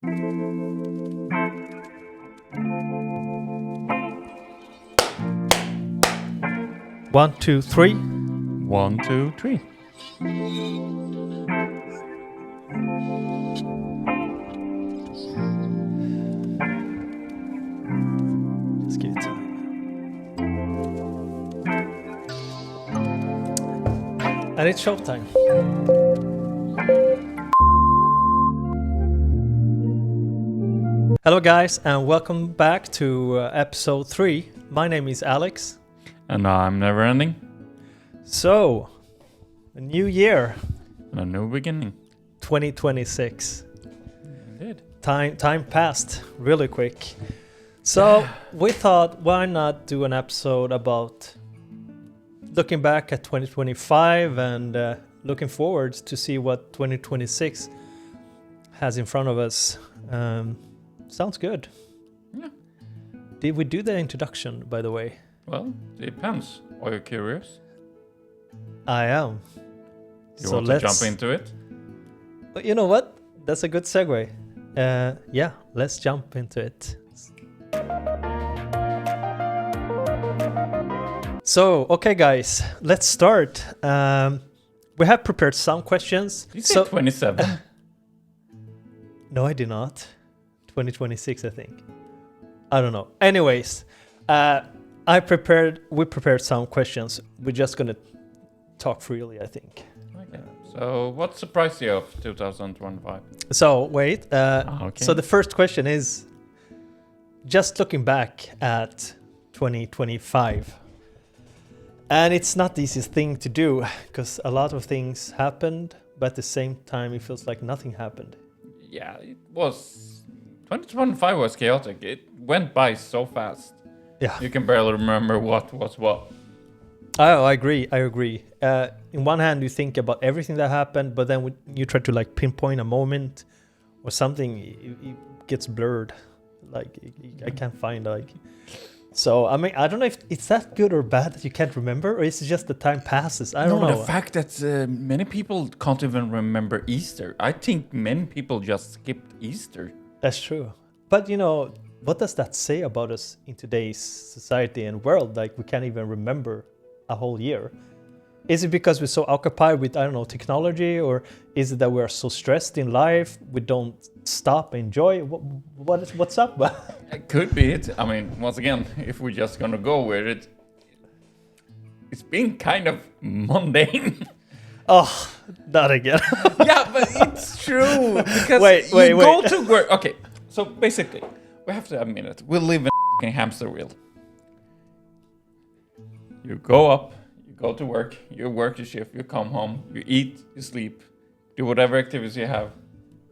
One, two, three. 1, 2, 3. Just give it time. And it's showtime. Hello guys, and welcome back to episode 3. My name is Alex. And I'm never ending. So, a new year, And a new beginning. 2026. Indeed. Time passed really quick. So we thought, why not do an episode about looking back at 2025 and looking forward to see what 2026 has in front of us. Sounds good. Yeah. Did we do the introduction, by the way? Well, depends. Are you curious? I am. You want to jump into it? You know what? That's a good segue. Yeah, let's jump into it. So, okay, guys, let's start. We have prepared some questions. You said 27. No, I did not. 2026, I think. I don't know. Anyways, we prepared some questions. We're just gonna talk freely, I think. Okay. So, what surprised you of 2025? So, wait. Okay. So the first question is, just looking back at 2025. And it's not the easiest thing to do because a lot of things happened, but at the same time, it feels like nothing happened. Yeah, it was... 2025 was chaotic. It went by so fast. Yeah. You can barely remember what was what. Oh, I agree. In one hand, you think about everything that happened, but then when you try to like pinpoint a moment or something, it gets blurred. Like I can't find like. So I mean, I don't know if it's that good or bad that you can't remember, or is it just the time passes? I don't know. The fact that many people can't even remember Easter. I think many people just skipped Easter. That's true. But you know, what does that say about us in today's society and world? Like we can't even remember a whole year. Is it because we're so occupied with, I don't know, technology, or is it that we're so stressed in life we don't stop and enjoy? What's up? It could be it. I mean, once again, if we're just gonna go with it, it's been kind of mundane. Oh, not again. Yeah, but it's true because Wait. go to work. Okay, so basically, we have to admit it. We live in a fucking hamster wheel. You go up, you go to work, you work your shift, you come home, you eat, you sleep, do whatever activities you have,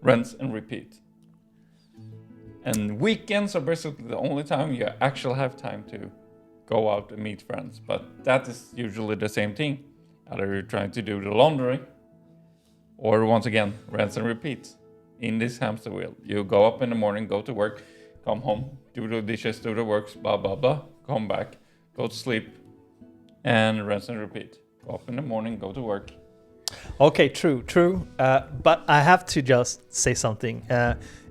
rinse and repeat. And weekends are basically the only time you actually have time to go out and meet friends. But that is usually the same thing. Either you're trying to do the laundry, or once again, rinse and repeat. In this hamster wheel, you go up in the morning, go to work, come home, do the dishes, do the works, blah, blah, blah, come back, go to sleep, and rinse and repeat. Go up in the morning, go to work. Okay, true. But I have to just say something.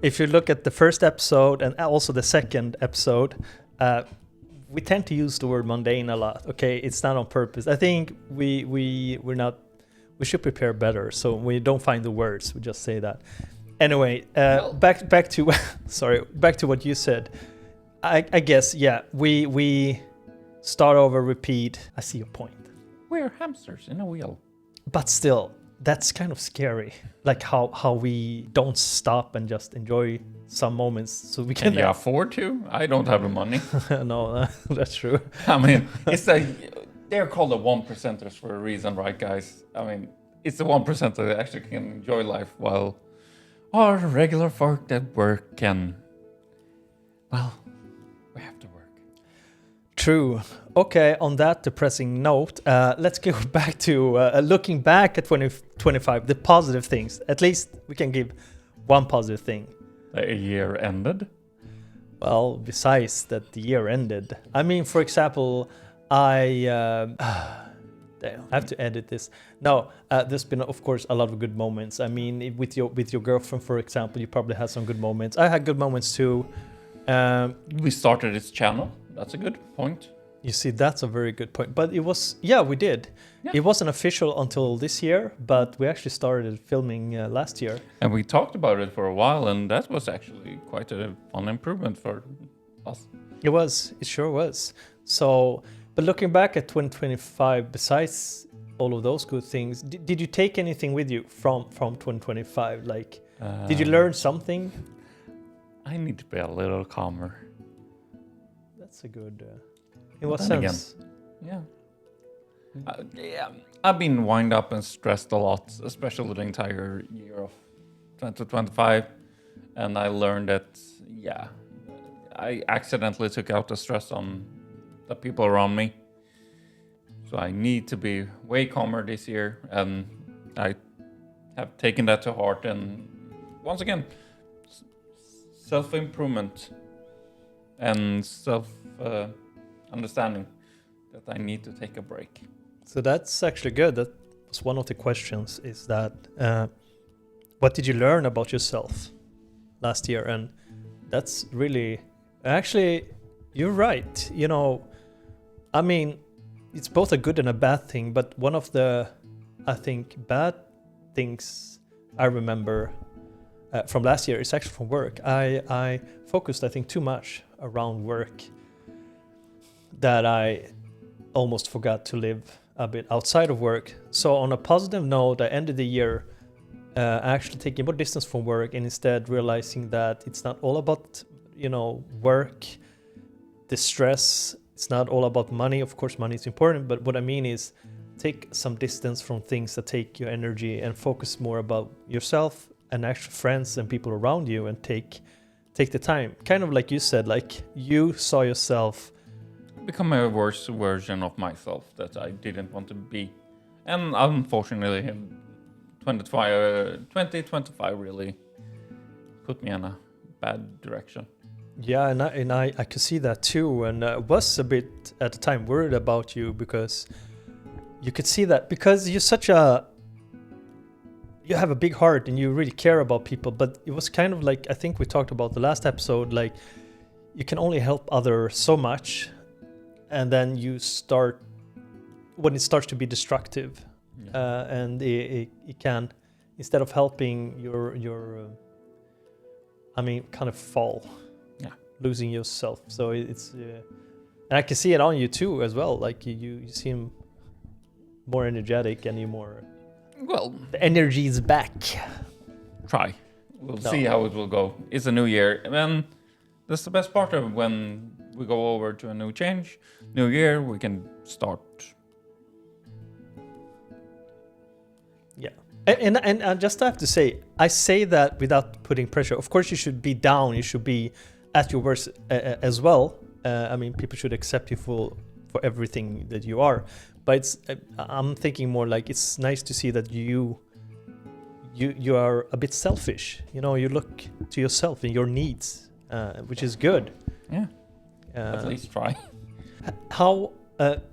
If you look at the first episode and also the second episode, we tend to use the word mundane a lot. Okay, it's not on purpose. I think we should prepare better. So when we don't find the words, we just say that. Anyway, back to back to what you said. I guess we start over, repeat. I see your point. We're hamsters in a wheel. But still, that's kind of scary. Like how we don't stop and just enjoy some moments so we can... Can you afford to? I don't have the money. No, that's true. I mean, they're called the 1%ers for a reason, right, guys? I mean, it's the 1% that actually can enjoy life while our regular folk that work can... Well, we have to work. True. Okay, on that depressing note, let's go back to looking back at 2025, the positive things. At least we can give one positive thing. The year ended? Well, besides that the year ended. I mean, for example, Damn, I have to edit this. No, there's been, of course, a lot of good moments. I mean, with your girlfriend, for example, you probably had some good moments. I had good moments too. We started this channel. That's a good point. You see, that's a very good point. But it was, yeah, we did. Yeah. It wasn't official until this year, but we actually started filming last year. And we talked about it for a while, and that was actually quite a fun improvement for us. It was. It sure was. So, but looking back at 2025, besides all of those good things, did you take anything with you from 2025? Like, did you learn something? I need to be a little calmer. That's a good... in what Then sense? Again, yeah. I've been wind up and stressed a lot, especially the entire year of 2025. And I learned that, yeah, I accidentally took out the stress on the people around me. So I need to be way calmer this year. And I have taken that to heart. And once again, self-improvement and self-understanding that I need to take a break. So that's actually good. That was one of the questions, is that what did you learn about yourself last year? And that's really, actually, you're right. You know, I mean, it's both a good and a bad thing, but one of the, I think, bad things I remember from last year is actually from work. I focused, I think, too much around work, that I almost forgot to live a bit outside of work. So on a positive note, I ended the year actually taking more distance from work, and instead realizing that it's not all about, you know, work, the stress. It's not all about money. Of course, money is important, but what I mean is take some distance from things that take your energy and focus more about yourself and actual friends and people around you, and take the time. Kind of like you said, like you saw yourself Become a worse version of myself that I didn't want to be. And unfortunately, 2025 really put me in a bad direction. Yeah, and I could see that too, and was a bit at the time worried about you, because you could see that, because you have a big heart and you really care about people. But it was kind of like, I think we talked about the last episode, like you can only help others so much, and then you start, when it starts to be destructive, and it can, instead of helping your I mean, kind of fall. Losing yourself. So it's and I can see it on you too as well, like you seem more energetic, and you more, well, the energy is back. We'll see how it will go. It's a new year, and that's the best part of when we go over to a new year, we can start. And I just have to say, I say that without putting pressure. Of course, you should be down, you should be at your worst as well. I mean, people should accept you for everything that you are. But it's, I'm thinking more like, it's nice to see that you are a bit selfish. You know, you look to yourself and your needs, which is good. Yeah. At least try. How,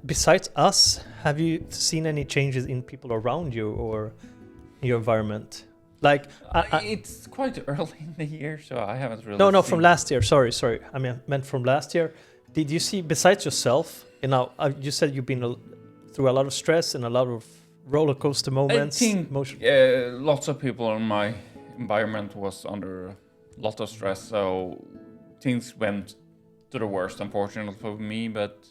besides us, have you seen any changes in people around you or in your environment? Like, it's quite early in the year, so I haven't really. No, from last year. Sorry. I meant from last year. Did you see, besides yourself, you know, you said you've been through a lot of stress and a lot of roller coaster moments. I think lots of people in my environment was under a lot of stress, so things went to the worst, unfortunately for me. But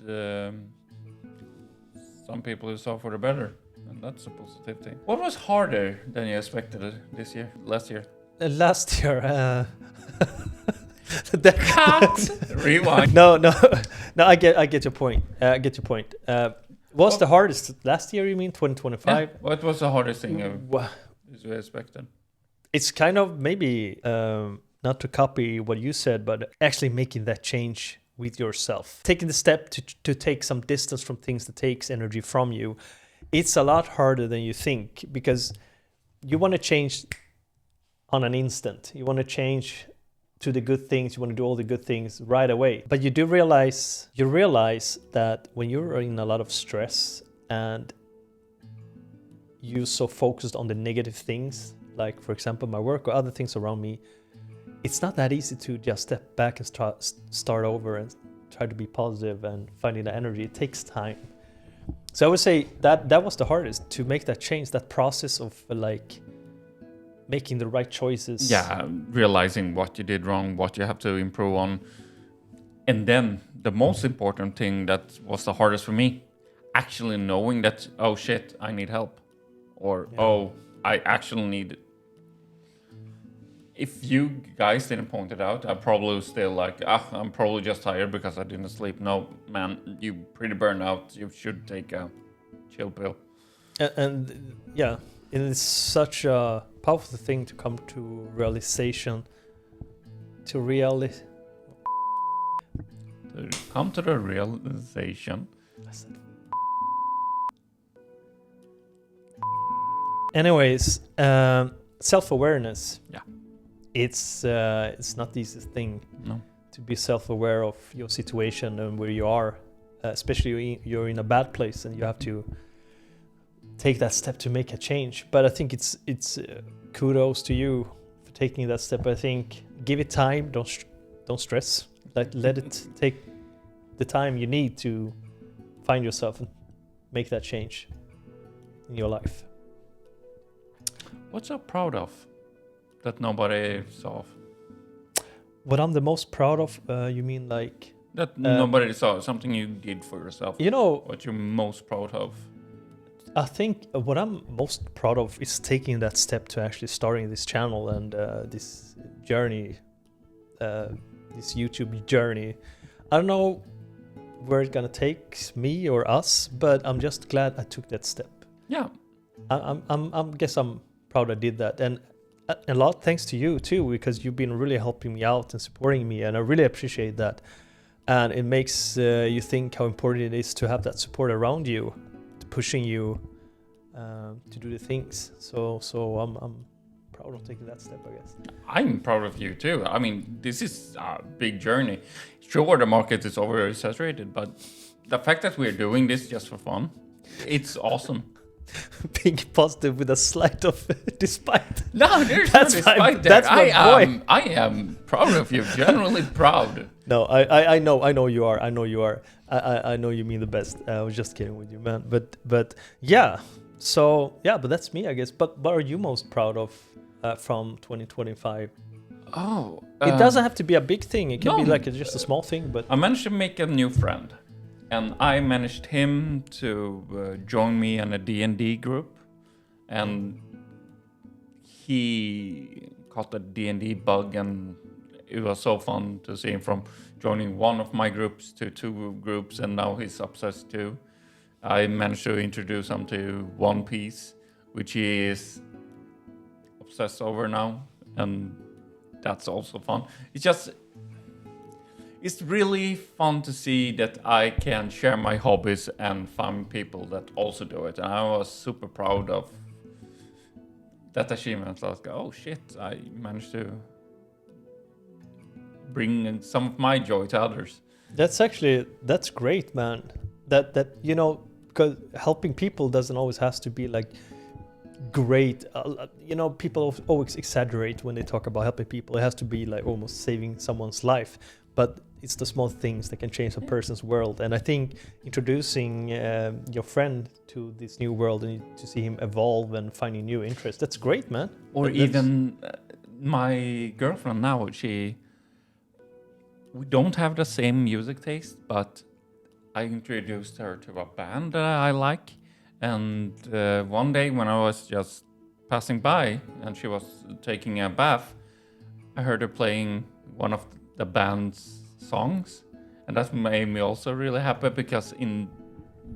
some people saw for the better. And that's a positive thing. What was harder than you expected last year? Last year, Rewind. No. I get your point. Was the hardest last year? You mean 2025? Yeah. What was the hardest thing you expected? It's kind of maybe not to copy what you said, but actually making that change with yourself, taking the step to take some distance from things that takes energy from you. It's a lot harder than you think, because you want to change on an instant. You want to change to the good things. You want to do all the good things right away. But you realize that when you're in a lot of stress and you so focused on the negative things, like for example my work or other things around me, it's not that easy to just step back and start over and try to be positive and finding the energy. It takes time. So I would say that was the hardest, to make that change, that process of like making the right choices. Yeah, realizing what you did wrong, what you have to improve on. And then the most important thing that was the hardest for me, actually knowing that, oh shit, I need help. Or, oh, I actually need. If you guys didn't point it out, I probably was still like, I'm probably just tired because I didn't sleep. No, man, you pretty burned out. You should take a chill pill. And yeah, it is such a powerful thing to come to realization, to come to the realization. Anyways, self-awareness. Yeah. It's not the easiest thing. No. To be self-aware of your situation and where you are, especially you're in a bad place and you have to take that step to make a change. But I think it's kudos to you for taking that step. I think give it time. Don't stress. Let it take the time you need to find yourself and make that change in your life. What you're proud of that nobody saw? What I'm the most proud of, you mean like... That nobody saw, something you did for yourself. You know... What you're most proud of? I think what I'm most proud of is taking that step to actually starting this channel and this journey, this YouTube journey. I don't know where it's gonna take me or us, but I'm just glad I took that step. Yeah. I guess I'm proud I did that, and a lot thanks to you too, because you've been really helping me out and supporting me, and I really appreciate that. And it makes you think how important it is to have that support around you, pushing you to do the things. So I'm proud of taking that step, I guess. I'm proud of you too. I mean, this is a big journey. Sure, the market is oversaturated, but the fact that we're doing this just for fun, it's awesome. Being positive with a slight of despite. No, there's no despite there. That's my boy. I am proud of you. Genuinely proud. No, I know you are. I know you are. I know you mean the best. I was just kidding with you, man. But yeah. So yeah, but that's me, I guess. But what are you most proud of from 2025? Oh, it doesn't have to be a big thing. It can be like just a small thing. But I managed to make a new friend. And I managed him to join me in a D&D group. And he caught the D&D bug, and it was so fun to see him from joining one of my groups to two groups, and now he's obsessed too. I managed to introduce him to One Piece, which he is obsessed over now, and that's also fun. It's really fun to see that I can share my hobbies and find people that also do it. And I was super proud of that achievement. Like, oh shit, I managed to bring some of my joy to others. That's great, man. That you know, because helping people doesn't always have to be like great. You know, people always exaggerate when they talk about helping people. It has to be like almost saving someone's life. But it's the small things that can change a person's world. And I think introducing your friend to this new world and to see him evolve and finding new interests, that's great, man. Or even my girlfriend now, we don't have the same music taste, but I introduced her to a band that I like. And one day when I was just passing by and she was taking a bath, I heard her playing one of the band's songs, and that made me also really happy, because in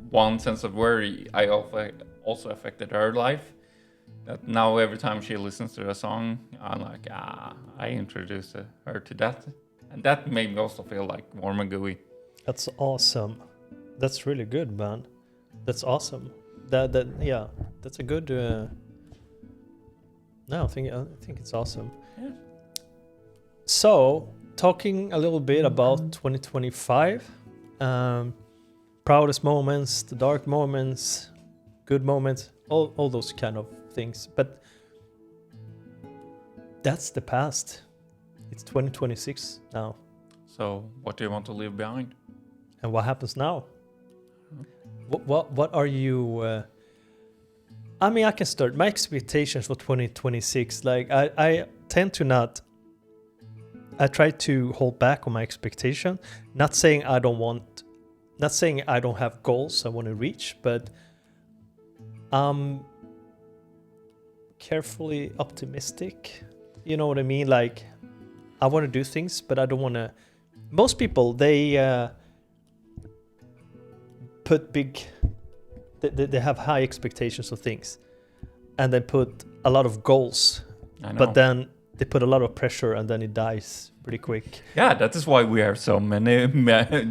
one sense of word I also affected her life. That now every time she listens to a song, I'm like, I introduced her to that, and that made me also feel like warm and gooey. That's awesome. That's really good, man. That's awesome. Yeah, that's a good. No, I think it's awesome. Yeah. So, talking a little bit about 2025, proudest moments, the dark moments, good moments, all those kind of things. But that's the past. It's 2026 now. So, what do you want to leave behind? And what happens now? What are you? I mean, I can start. My expectations for 2026, like I tend to not. I try to hold back on my expectation. Not saying I don't want. Not saying I don't have goals I want to reach, but I'm carefully optimistic. You know what I mean? Like, I want to do things, but I don't want to. Most people, they put big. They have high expectations of things, and they put a lot of goals, but then they put a lot of pressure, and then it dies pretty quick. Yeah, that is why we have so many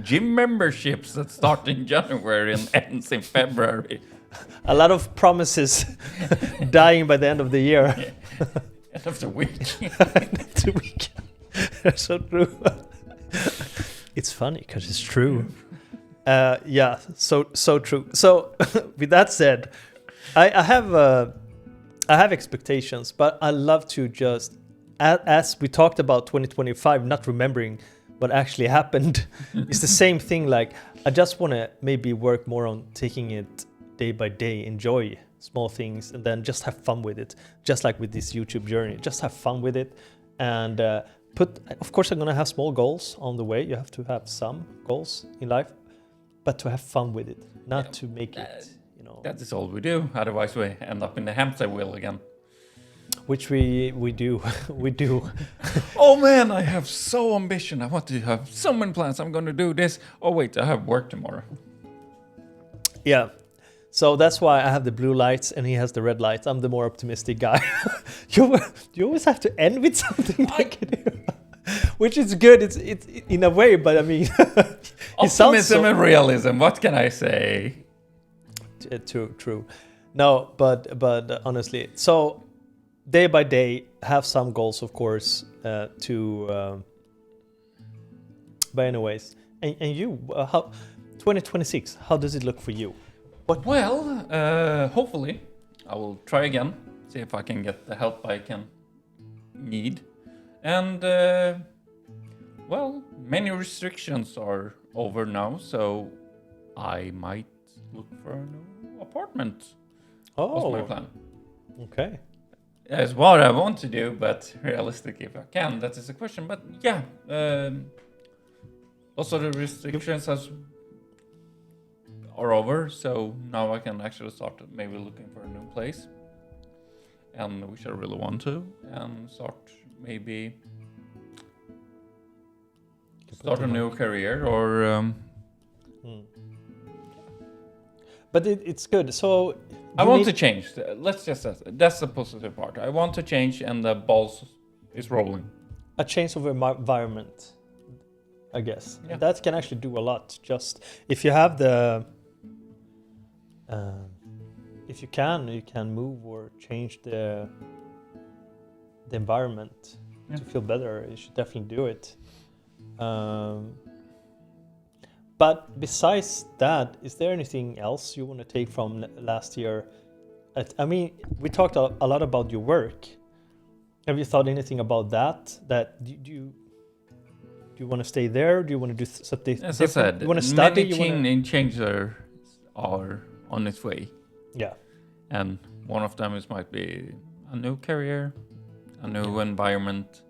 gym memberships that start in January and ends in February. A lot of promises dying by the end of the year. Yeah. End of the week. End of the week. That's so true. It's funny because it's true. Yeah, so true. So with that said, I have expectations, but I love to just, as we talked about 2025, not remembering what actually happened. It's the same thing. Like, I just want to maybe work more on taking it day by day, enjoy small things, and then just have fun with it. Just like with this YouTube journey, just have fun with it, and of course, I'm gonna have small goals on the way. You have to have some goals in life, but to have fun with it, not to make it, That is all we do. Otherwise, we end up in the hamster wheel again. Which we do. We do. Oh man, I have so ambition. I want to have so many plans. I'm going to do this. Oh wait, I have work tomorrow. Yeah. So that's why I have the blue lights and he has the red lights. I'm the more optimistic guy. You always have to end with something negative. Which is good. It's in a way, but I mean, optimism and realism. What can I say? True. No, but honestly, so day by day, have some goals, of course, but anyways, and you, how 2026? How does it look for you? Well, hopefully, I will try again. See if I can get the help I can need, and well, many restrictions are over now, so I might look for a new apartment. Oh, that's my plan. Okay. That's what I want to do, but realistically, if I can, that is a question. But yeah, lots of the restrictions are over, so now I can actually start maybe looking for a new place, and which I really want to, and start maybe start a new career or. But it's good. So I want to change. Let's just say that's the positive part. I want to change, and the balls is rolling. A change of environment, I guess. Yeah. That can actually do a lot. Just if you have the, if you can move or change the environment to feel better. You should definitely do it. But besides that, is there anything else you want to take from last year? I mean, we talked a lot about your work. Have you thought anything about that? Do you want to stay there? Do you want to do something As different? I said, you want to study? many changes are on its way. Yeah. And one of them might be a new career, a new environment.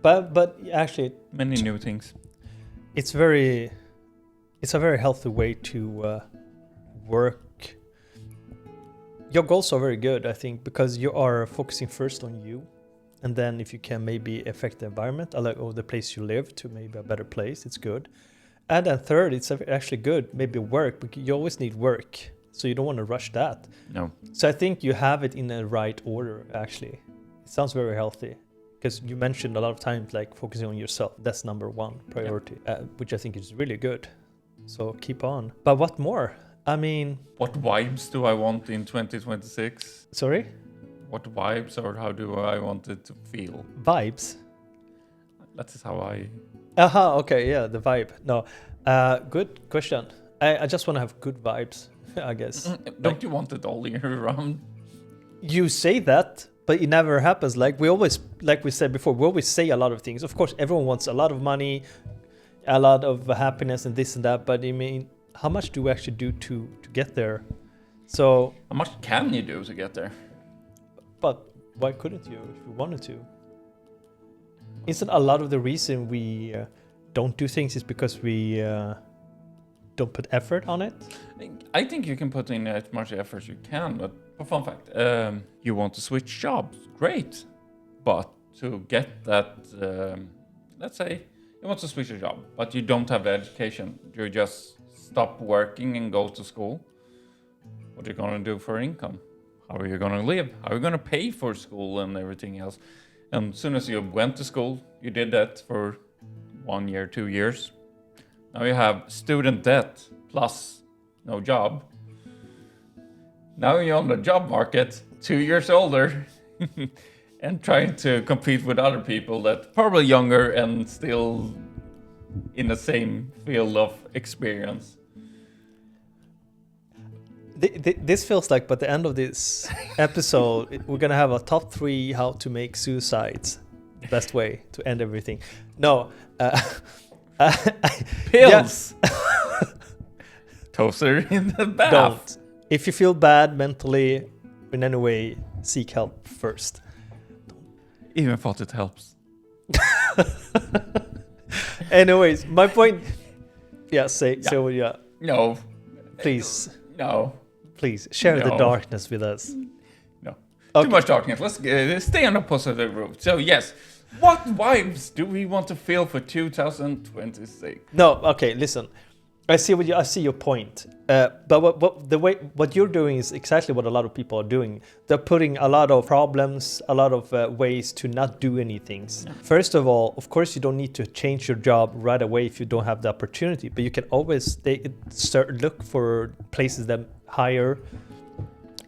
But actually, many new things. It's a very healthy way to work. Your goals are very good, I think, because you are focusing first on you, and then if you can maybe affect the environment, or the place you live to maybe a better place, it's good. And then third, it's actually good, maybe work, because you always need work, so you don't want to rush that. No. So I think you have it in the right order, actually. It sounds very healthy. Because you mentioned a lot of times, like focusing on yourself. That's number one priority, which I think is really good. So keep on. But what more? I mean... What vibes do I want in 2026? Sorry? What vibes or how do I want it to feel? Vibes? That is how I... Okay, yeah, the vibe. No, good question. I just want to have good vibes. I guess. Don't you want it all year round? You say that, but it never happens. Like we said before, we always say a lot of things. Of course, everyone wants a lot of money, a lot of happiness and this and that. But I mean, how much do we actually do to get there? So how much can you do to get there? But why couldn't you if you wanted to? Isn't a lot of the reason we don't do things is because we don't put effort on it? I think you can put in as much effort as you can, but fun fact, you want to switch jobs, great. But to get that, let's say you want to switch a job, but you don't have the education, you just stop working and go to school. What are you going to do for income? How are you going to live? How are you going to pay for school and everything else? And as soon as you went to school, you did that for 1 year, 2 years. Now you have student debt plus no job. Now you're on the job market, 2 years older, and trying to compete with other people that probably younger and still in the same field of experience. This feels like, by the end of this episode, we're gonna have a top 3 how to make suicides. The best way to end everything. No, pills. Toaster in the bath. Don't. If you feel bad mentally, in any way, seek help first. Even thought it helps. Anyways, my point. Yeah, say what you. No. Please. No. Please share the darkness with us. No. Okay. Too much darkness. Let's stay on the positive route. So yes, what vibes do we want to feel for 2026? No. Okay. Listen. I see your point. But what you're doing is exactly what a lot of people are doing. They're putting a lot of problems, a lot of ways to not do anything. Yeah. First of all, of course, you don't need to change your job right away if you don't have the opportunity. But you can always look for places that hire.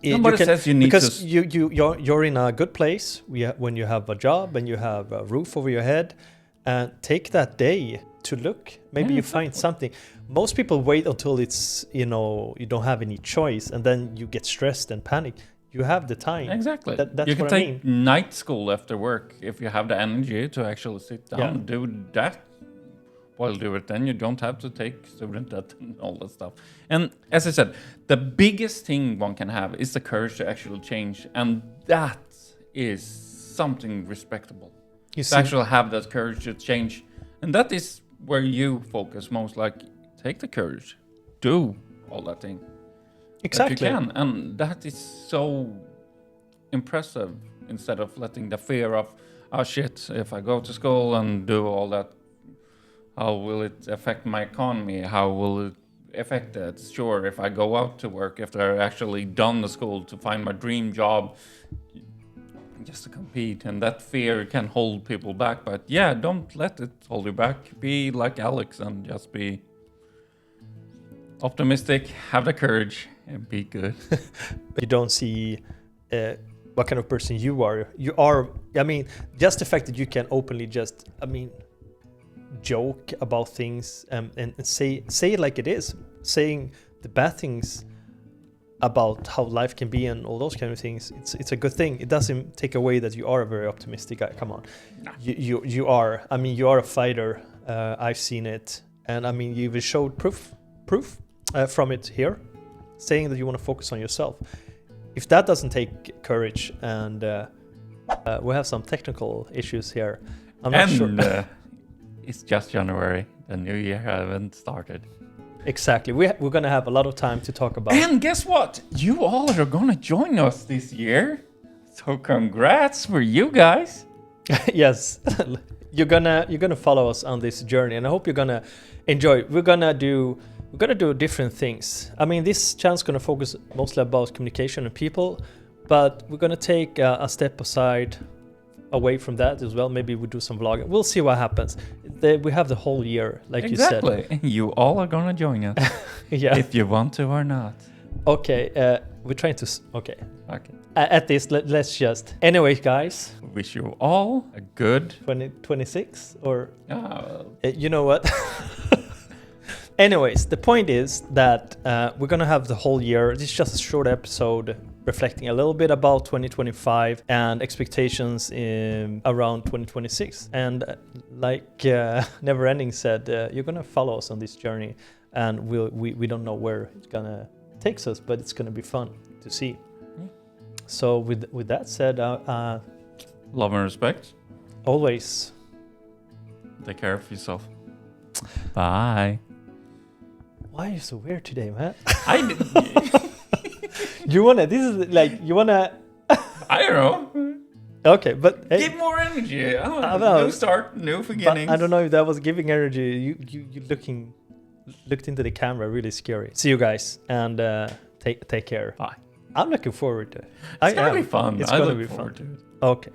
Nobody says you need because to. You're in a good place when you have a job and you have a roof over your head, and take that day to look. Maybe you find something. Most people wait until it's, you don't have any choice, and then you get stressed and panic. You have the time. Exactly. That's you can what I take night school after work if you have the energy to actually sit down and do that. While do it, then you don't have to take student debt and all that stuff. And as I said, the biggest thing one can have is the courage to actually change, and that is something respectable. To actually have that courage to change, and that is where you focus most. Like, take the courage, do all that thing. Exactly. That you can, and that is so impressive. Instead of letting the fear of, oh shit, if I go to school and do all that, how will it affect my economy? How will it affect that? Sure, if I go out to work, if I've actually done the school to find my dream job, just to compete, and that fear can hold people back. But yeah, don't let it hold you back. Be like Alex and just be optimistic, have the courage, and be good. You don't see what kind of person you are. You are, I mean, just the fact that you can openly just, joke about things and say it like it is. Saying the bad things about how life can be and all those kind of things, it's a good thing. It doesn't take away that you are a very optimistic guy. Come on. Nah. You are. I mean, you are a fighter. I've seen it. And I mean, you even showed proof from it here, saying that you want to focus on yourself. If that doesn't take courage, and we have some technical issues here, I'm not sure. It's just January. The new year haven't started. Exactly. We're going to have a lot of time to talk about. And guess what? You all are going to join us this year. So congrats for you guys. Yes. You're gonna follow us on this journey, and I hope you're gonna enjoy it. We're gonna do different things. I mean, this channel's gonna focus mostly about communication and people, but we're gonna take a step aside away from that as well. Maybe we do some vlogging. We'll see what happens. We have the whole year, like you said. Exactly. You all are gonna join us. Yeah. If you want to or not. Okay. We're trying to. Okay. At this, let's just. Anyway, guys. Wish you all a good 2026 or. Well. You know what? Anyways, the point is that we're gonna have the whole year. This is just a short episode reflecting a little bit about 2025 and expectations around 2026. And like Never Ending said, you're gonna follow us on this journey, and we don't know where it's gonna take us, but it's gonna be fun to see. So with that said, Love and respect. always. Take care of yourself. Bye. Why are you so weird today, man? I didn't. You wanna? This is like you wanna. I don't know. Okay, but hey, Give more energy. I don't I know. know. New start, new but beginnings. I don't know if that was giving energy. You looked into the camera, really scary. See you guys, and take care. Bye. I'm looking forward to it. It's gonna be fun. It's I gonna look be forward fun. to it. Okay.